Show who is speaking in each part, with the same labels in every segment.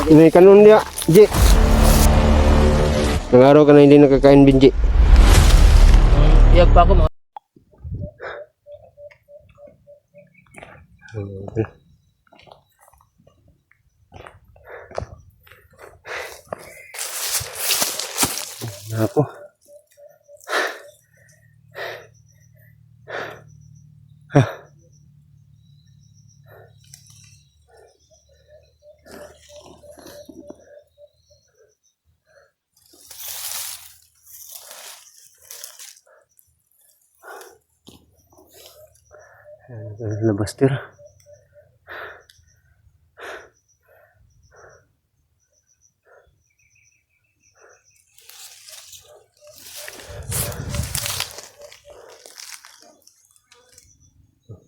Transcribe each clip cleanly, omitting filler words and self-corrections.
Speaker 1: May kanon dia, Ji. Nangaraw ka na hindi nakakain, Binji.
Speaker 2: Iyag pa ako mga.
Speaker 1: Ako. Labas tira.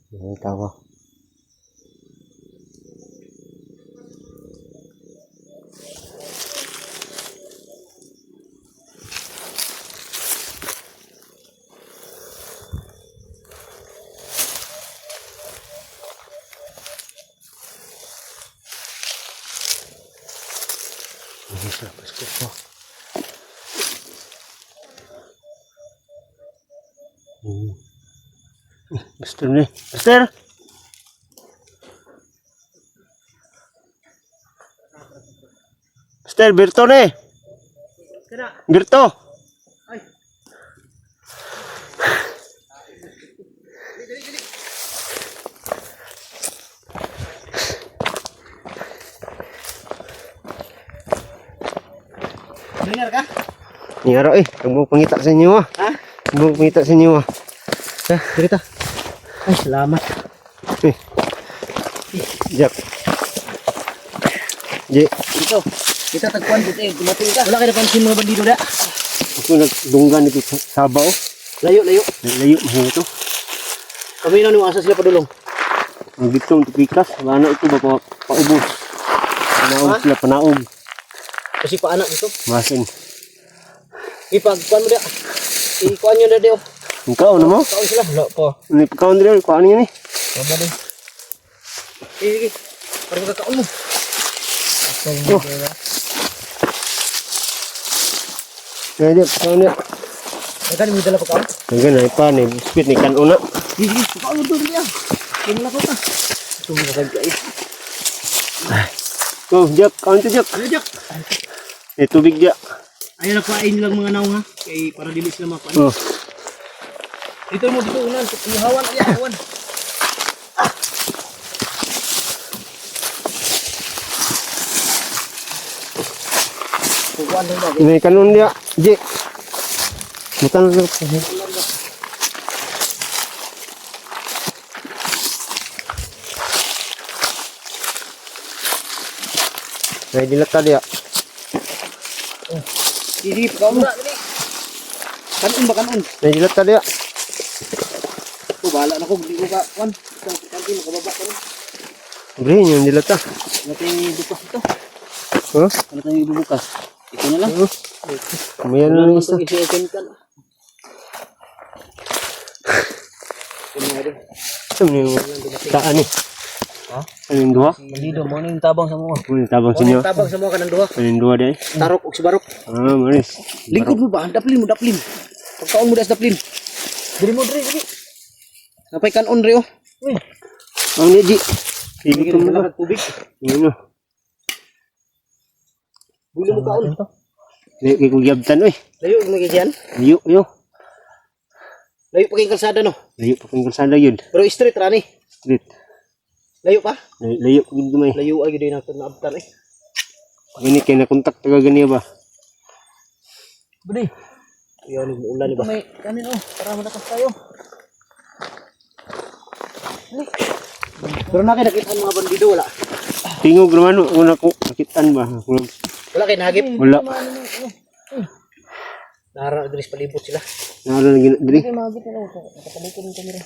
Speaker 1: Ini tahu. Ini siapa sih? Mister nih, Mister. Mister Birto nih. Birto.
Speaker 2: Dengar kah?
Speaker 1: Nyaro kamu pengita sa inyo ah.
Speaker 2: Ha?
Speaker 1: Kamu pengita sa inyo ah.
Speaker 2: Cerita. Ay, salamat.
Speaker 1: Jak. Ji,
Speaker 2: Ito. Kita tagpuan dito eh. Dumating ka. Wala kayo napansin mga bandido na.
Speaker 1: aku nagdunggan itu Sabaw.
Speaker 2: Layo, layo.
Speaker 1: Layo mahal itu.
Speaker 2: Kami na nung asa sila padulong.
Speaker 1: Ang bitong tupikas, mana itu bapak paubos. Panaog sila panaog.
Speaker 2: Kasi paanak dito.
Speaker 1: Masin.
Speaker 2: Ipagkuan mo dia. Ikuan nyo na dia.
Speaker 1: Ikaw na mo?
Speaker 2: Kaon sila. Wala po.
Speaker 1: Ini pekawan dia, kuan niya ni.
Speaker 2: Wala din. Sige. Parang magkakaon mo.
Speaker 1: Oh. Ya dia pekawan dia.
Speaker 2: Kan mo dala pagkaon.
Speaker 1: Hanggang na ipa ni biskuit ni kan una.
Speaker 2: Sige, pagkaon mo doon dia. Kung na ko ka. Ito mo kagay.
Speaker 1: Oh, Jak, kawan tu Jak.
Speaker 2: Ano jak?
Speaker 1: Tubig Jak.
Speaker 2: Ayun na pain lang mga naw ha. Kay para dili sila mapain.
Speaker 1: Oh.
Speaker 2: Dito mo dito unan. Ihawan ayan, ihawan. Kukuan lang ba?
Speaker 1: Ini kanon dia, Ji. Bukan lu. Nah, diletak dia.
Speaker 2: Sige, pagkaon mo. Kanon ba kanon?
Speaker 1: Nah, diletak dia.
Speaker 2: Oh, bahala na ko. Hindi ko ka. Kuan. Kanti mo kababa ka rin.
Speaker 1: Beri yang diletak.
Speaker 2: Wala tayong ibubukas ito.
Speaker 1: Huh?
Speaker 2: Wala tayong ibubukas. Ito na lang.
Speaker 1: Lumayan na isa.
Speaker 2: Isi-open ka na. Ito nga rin.
Speaker 1: Ito yung taan ni.
Speaker 2: Ha?
Speaker 1: Ano yung duha?
Speaker 2: Bandido mo na yung tabang sa mga.
Speaker 1: Ano yung tabang sa inyo?
Speaker 2: Tabang sa mga kanang duha.
Speaker 1: Ano yung duha dia?
Speaker 2: Tarok o si Barok.
Speaker 1: Ah, manis.
Speaker 2: Lingkod mo ba? Daplin mo, daplin. Pagkaon mo das daplin. Diri mo, diri. Napay kanon rin oh.
Speaker 1: Ang ni Ji.
Speaker 2: Hindi
Speaker 1: Hindi ko
Speaker 2: ka
Speaker 1: mo
Speaker 2: malakad tubig.
Speaker 1: Ano?
Speaker 2: Buli mo kaon.
Speaker 1: Di ko gyabtan oy.
Speaker 2: Layo mo kaya
Speaker 1: Layo yo.
Speaker 2: Layo pa kayong kalsada no.
Speaker 1: Layo pa kung kalsada yun.
Speaker 2: Pero street rani.
Speaker 1: Street.
Speaker 2: Layo pa?
Speaker 1: Layo ko gid may.
Speaker 2: Layo ay gid na naabtan eh.
Speaker 1: Ini kay na kontak taga gani ba?
Speaker 2: Budi. Yan yung ulan ba? May kanin oh, para malakas tayo. Pero nakita ang mga bandido wala.
Speaker 1: Tingog naman una ko nakitaan ba?
Speaker 2: Wala kay nahagip.
Speaker 1: Wala.
Speaker 2: Nara diri palibot sila.
Speaker 1: Naro na diri.
Speaker 2: Nahagip na ako. Nakapalikod ng kamera.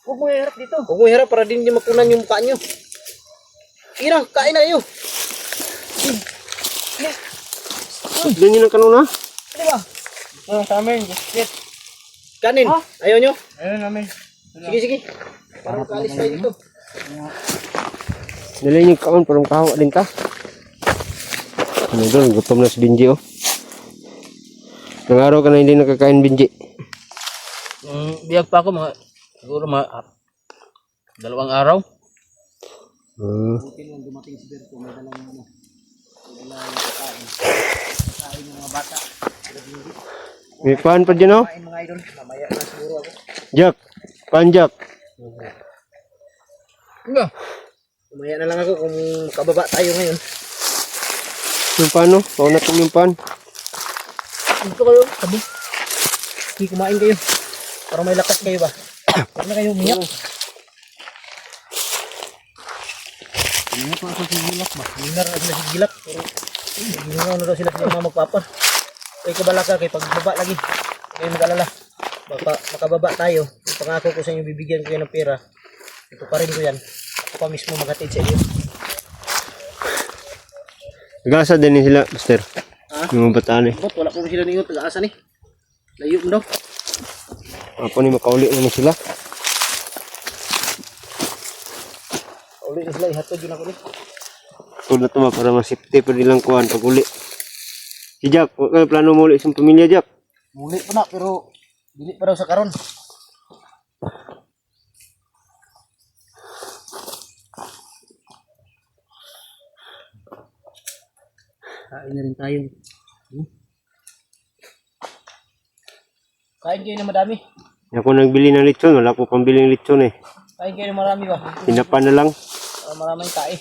Speaker 2: Huwag mo iharap dito. Huwag mo iharap para din di makunan yung mukha nyo. Ira, kain na kayo.
Speaker 1: Doon yun ang kanuna?
Speaker 2: Ano ba? Sa amin, just kanin. Ayaw nyo? Ayaw namin. Sige, sige. Parang kaalis tayo dito.
Speaker 1: Dali niyo kaon, parang kawa din ka. Ano doon, gutom na si Benji oh. Ilang araw ka na hindi nakakain, Benji?
Speaker 2: Biyag pa ako mga, siguro mga 2 araw. Buti lang dumating si Berto, may dalang ano, may dalang kain ng mga bata.
Speaker 1: May pan pa dyan oh.
Speaker 2: Kain mga idol, mamaya na siguro ako.
Speaker 1: Jack, pan Jack.
Speaker 2: Nga. Mamaya na lang ako kung kababa tayo ngayon.
Speaker 1: Yung pan oh, paunat ko yung pan.
Speaker 2: Ito kayo, sabi. Hindi kumain kayo. Para may lakas kayo ba? Huwag na kayo umiyak. Hindi pa ako sigilak ba? Hindi na rin sigilak. Pero hindi na daw sila mga magpapa. Kaya kabala ka, kaya pagbaba lagi. Kaya mag-alala. Baka makababa tayo. Yung pangako ko sa inyo, bibigyan ko yan ng pera. Ito pa rin ko yan. Ako pa mismo maghatid sa inyo.
Speaker 1: Nag-asa din sila, Master.
Speaker 2: Ha?
Speaker 1: Yung mga bataan eh.
Speaker 2: Ba't wala po sila ninyo, taga-asa ni. Layo mo daw.
Speaker 1: Apa ni makauli naman sila.
Speaker 2: Uli na sila, ihatod yun ako ni.
Speaker 1: Tulad na ito para masipte pa nilang kuhan pag uli. Si Jack, huwag kayo plano mo uli isang pamilya, Jack.
Speaker 2: Muli pa na, pero dili pa daw sa karon. Kain na rin tayo. Kain kayo na madami.
Speaker 1: Ako nagbili ng lechon, wala po pambili ng lechon eh.
Speaker 2: Kain kayo na marami ba?
Speaker 1: Tinapa na lang.
Speaker 2: Para maraming kain.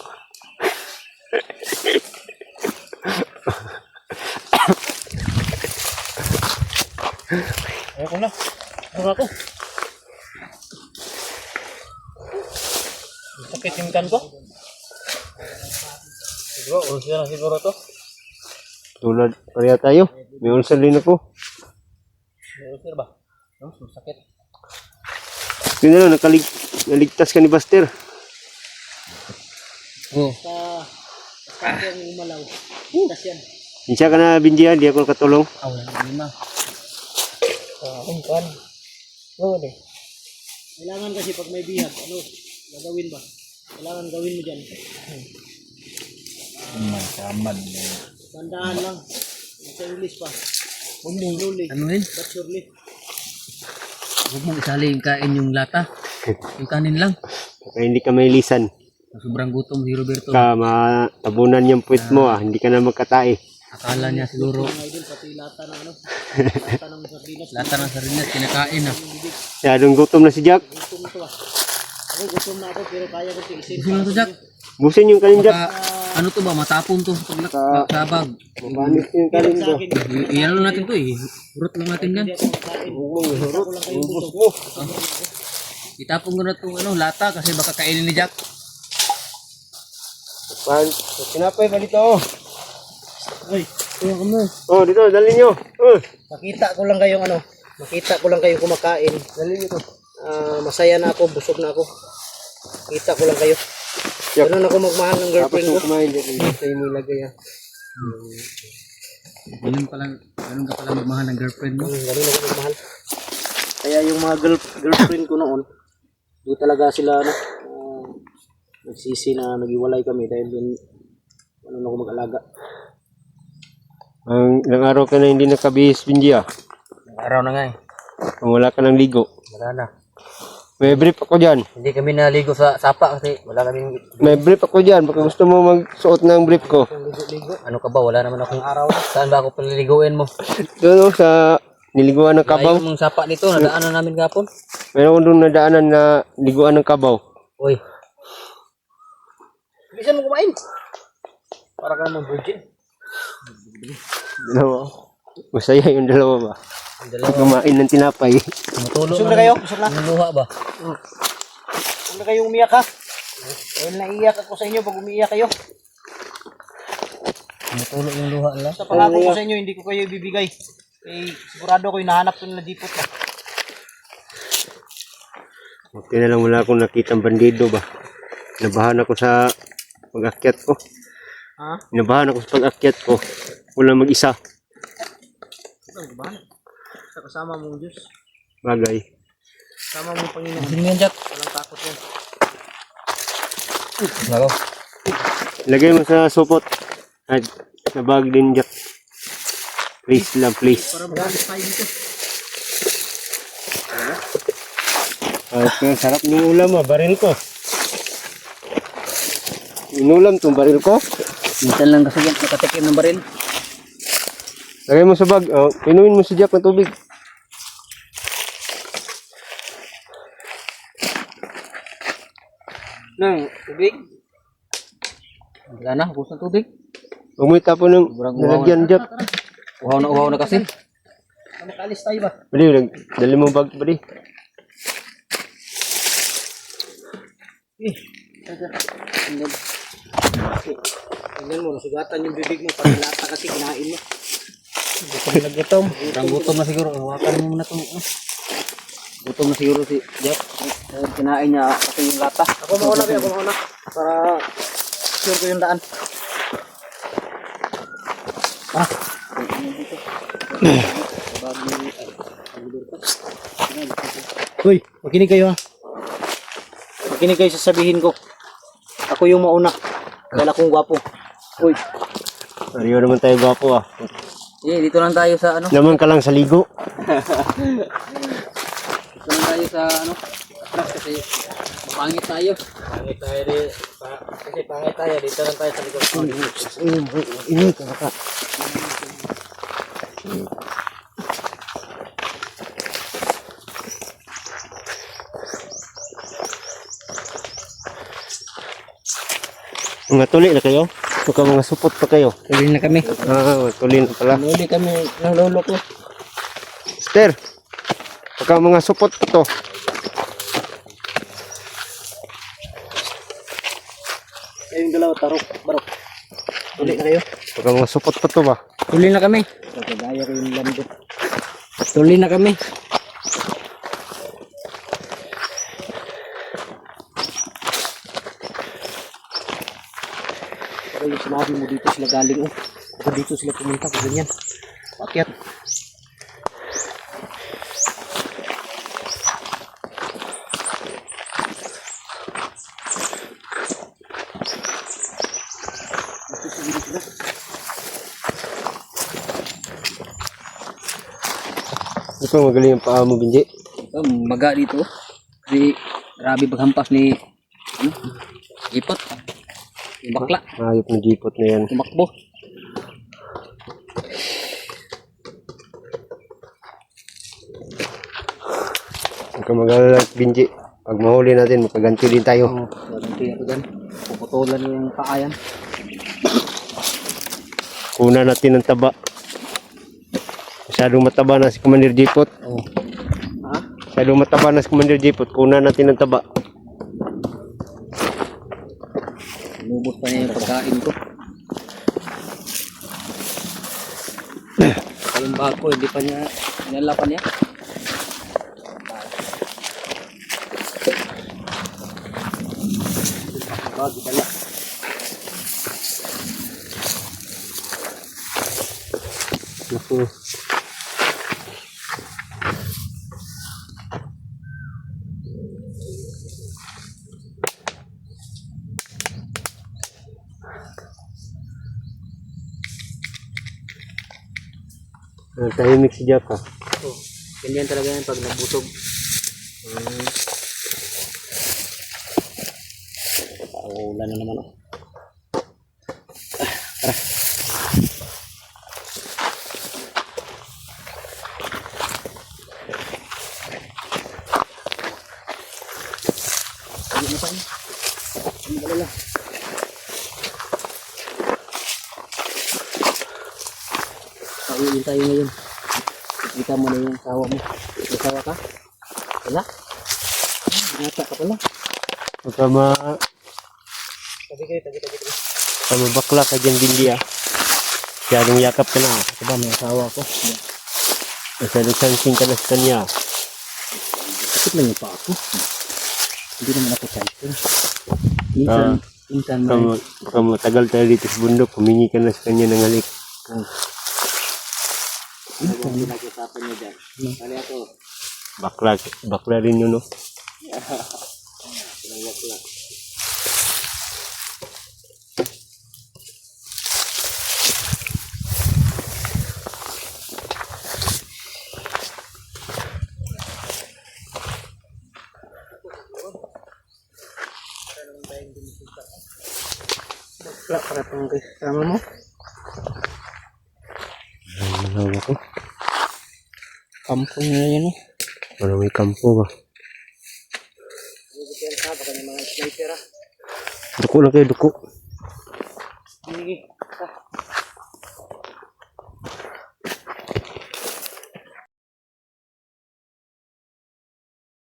Speaker 2: Ayoko na. Ayoko ako. Sakit yung kan ko. Siguro, ulcer na siguro to.
Speaker 1: Tulad, pareha tayo. May ulcer din ako.
Speaker 2: May ulcer ba? No, sakit.
Speaker 1: Yun na lang, naligtas ka ni Buster.
Speaker 2: Oo. Sa yung umalaw. Tas yan.
Speaker 1: Insya ka na, Benji, di ako katulong.
Speaker 2: Wala, lima. Ang kan. Oo, de. Kailangan kasi pag may bihag, ano, gagawin ba? Kailangan gawin mo dyan.
Speaker 3: Tamad.
Speaker 2: Tandahan lang. Sa English pa. Slowly.
Speaker 3: Ano yun?
Speaker 2: But surely.
Speaker 3: Huwag mong isali yung kain yung lata. Yung kanin lang.
Speaker 1: Kaya hindi ka may lisan.
Speaker 3: Sobrang gutom si Roberto.
Speaker 1: Matabunan yung puwit mo hindi ka na magkatae.
Speaker 3: Akala niya siguro
Speaker 2: Mga idol, pati lata na ano. Lata ng sardinas.
Speaker 3: lata ng sardinas kinakain na.
Speaker 1: Masyadong gutom na si Jack.
Speaker 2: Gutom ito ah. Ako gutom na ako pero kaya ko tiisin.
Speaker 3: Gusto mo to, Jack?
Speaker 1: Busin yung kanin, Jack.
Speaker 3: Ano to ba? Matapon to. Sabag.
Speaker 1: Mabanis yung kanin
Speaker 2: Sa
Speaker 1: ko.
Speaker 2: akin,
Speaker 3: Iyan lang natin to eh. Urot lang natin yan.
Speaker 2: hindi ako makain. Isa ko lang kayo
Speaker 1: Ubus
Speaker 2: gusto.
Speaker 1: mo.
Speaker 3: Itapon ko na itong lata kasi baka kainin ni Jack.
Speaker 1: Tinapay pa dito.
Speaker 2: Ay, kuya ka mo.
Speaker 1: Oh, dito, dali nyo.
Speaker 2: Makita ko lang kayong ano. Makita ko lang kayong kumakain.
Speaker 1: Dali nyo to.
Speaker 2: Masaya na ako, busog na ako. Kita ko lang kayo.
Speaker 1: Yup.
Speaker 2: Ganun ako magmahal ng
Speaker 1: Tapos
Speaker 2: girlfriend ko.
Speaker 1: yung kumain dito. Sa'yo mo ilagay
Speaker 3: Ganun ka pala magmahal ng girlfriend mo.
Speaker 2: Ganun ako magmahal. Kaya yung mga girlfriend ko noon, di talaga sila ano, nagsisi na naghiwalay kami dahil yun, ano na ako mag-alaga.
Speaker 1: Ang ilang araw ka na hindi nakabihis, Benji
Speaker 3: Araw na nga eh.
Speaker 1: Kung wala ka ng ligo.
Speaker 3: Wala na.
Speaker 1: May brief ako dyan.
Speaker 3: Hindi kami naligo sa sapa kasi wala kami
Speaker 1: May brief ako dyan. Baka gusto mo magsuot ng brief ko.
Speaker 2: Ligo-ligo.
Speaker 3: ano ka ba? Wala naman akong araw. Saan ba ako paliliguin mo?
Speaker 1: Doon sa niliguan ng kabaw.
Speaker 3: Layo mong sapa dito. Nadaanan namin kapon.
Speaker 1: Meron doon nadaanan na liguan ng kabaw.
Speaker 3: Uy.
Speaker 2: Bisa mo kumain. Para ka naman virgin.
Speaker 1: Dalawa. Masaya yung dalawa ba?
Speaker 3: Ang dalawa.
Speaker 1: Kumain ng tinapay.
Speaker 3: Tumutulong
Speaker 2: Busog na kayo? Busog na?
Speaker 3: Yung luha ba?
Speaker 2: Huwag na kayong umiyak ha. Dahil naiiyak ako sa inyo pag umiiyak kayo.
Speaker 3: Tumutulong yung luha nila.
Speaker 2: Sa pangako ko sa inyo, hindi ko kayo ibibigay. Sigurado ko hinahanap ko nila dipot na.
Speaker 1: Okay na lang wala akong nakitang bandido ba. Nabahan ako sa pag-akyat ko.
Speaker 2: Ha?
Speaker 1: Nabahan ako sa pag-akyat ko. Wala mag-isa.
Speaker 2: Ano ba? Sa kasama mong Diyos.
Speaker 1: Bagay.
Speaker 2: Kasama mong Panginoon.
Speaker 3: Sino yan, Jack?
Speaker 2: Walang takot yan.
Speaker 3: Nako.
Speaker 1: Lagay mo sa supot. At sa bag din, Jack. Please lang, please.
Speaker 2: Para magalis tayo dito.
Speaker 1: Ang sarap ng ulam, baril ko. Inulam tong baril ko.
Speaker 3: Minsan lang kasi yan, nakatikim ng baril.
Speaker 1: Lagay mo sa bag. Inumin mo si Jack ng tubig.
Speaker 3: Nang, tubig. Wala na, ubos ng tubig.
Speaker 1: Huwag mo itapon ng
Speaker 3: Sobrang
Speaker 1: nalagyan, Jack.
Speaker 3: Uhaw na kasi.
Speaker 2: Makaalis tayo ba?
Speaker 1: Bali, dali mo bag, bali.
Speaker 2: Tingnan mo, nasugatan yung bibig mo. Pag lata kasi kinain mo. Gutom na gutom.
Speaker 3: Gutom na siguro. Hawakan mo muna itong. Gutom na siguro si Jeff. Kinain niya kasi yung lata.
Speaker 2: Ako mauna. Para sure ko yung daan. Uy, makinig kayo ha. Makinig kayo sa sabihin ko. Ako yung mauna. Dahil akong gwapo. Uy,
Speaker 1: Pareho naman tayo gwapo
Speaker 3: Dito lang tayo sa ano.
Speaker 1: Naman ka lang sa ligo.
Speaker 3: Dito lang tayo sa ano. Atras kasi pangit tayo.
Speaker 2: pangit tayo rin. Kasi pangit tayo. Dito lang tayo sa likod.
Speaker 1: Ini ka baka. Mga tuli na kayo? Baka mga supot pa kayo.
Speaker 3: Tuloy na kami.
Speaker 1: Mga tuli na pala.
Speaker 3: Nuli kami ng lolo ko.
Speaker 1: Mister, baka mga supot pa to.
Speaker 2: Kayong dalawa, tarok, barok. Tuloy na kayo.
Speaker 1: Baka mga supot pa to ba?
Speaker 3: Tuloy na kami.
Speaker 2: Kagaya ko yung lambot.
Speaker 3: Tuloy na kami.
Speaker 2: Pero yung sinabi mo dito sila galing oh. Ako dito sila pumunta ko ganyan. Pakyat.
Speaker 1: Ito magaling ang paa mo, Binji.
Speaker 3: Maga dito. Kasi grabe paghampas ni ano, ipot. Yung bakla.
Speaker 1: Ayop na jipot na yan.
Speaker 3: Tumakbo.
Speaker 1: Huwag ka mag-alala, Binji. Pag mahuli natin, makaganti din tayo.
Speaker 3: Gaganti ako dyan. Puputulan yung paayan.
Speaker 1: Kuna natin ng taba. Masyadong mataba na si Commander Jipot.
Speaker 3: Oh. Ha?
Speaker 1: Masyadong mataba na si Commander Jipot. Kuna natin ng taba.
Speaker 3: Inubos pa niya yung pagkain ko. Yung bag ko, hindi pa niya inalapan niya. Bag, dala.
Speaker 1: Naku. Tahimik si Jack ha.
Speaker 3: Oh, ganyan talaga yan pag nagbusog. Ulan na naman oh. Hindi na pa yun. Ang balala. Pauwi tayo ngayon. Kita mo na yung sawa mo. May sawa ka? Wala? Binata ka pala.
Speaker 1: Huwag ka
Speaker 2: Tabi kayo.
Speaker 1: mabakla ka dyan, Binji ah. Masyadong yakap ka na.
Speaker 3: Diba may asawa ko?
Speaker 1: Masyadong sansing ka na sa kanya.
Speaker 3: Sakit lang yung pa ako. Hindi naman ako typing. Minsan
Speaker 1: Baka matagal tayo dito sa bundok. Humingi ka na sa kanya ng halik.
Speaker 2: Pinag-usapan niyo dyan. Kali ako.
Speaker 1: Bakla rin yun, no?
Speaker 2: Pinag-bakla. Wala para pang kasama mo.
Speaker 1: Ay, malawa ko.
Speaker 2: Kampong na yan eh.
Speaker 1: Wala may kampo ba?
Speaker 2: Baka may mga sniper ah.
Speaker 1: Duko lang kayo, duko.
Speaker 2: Sige.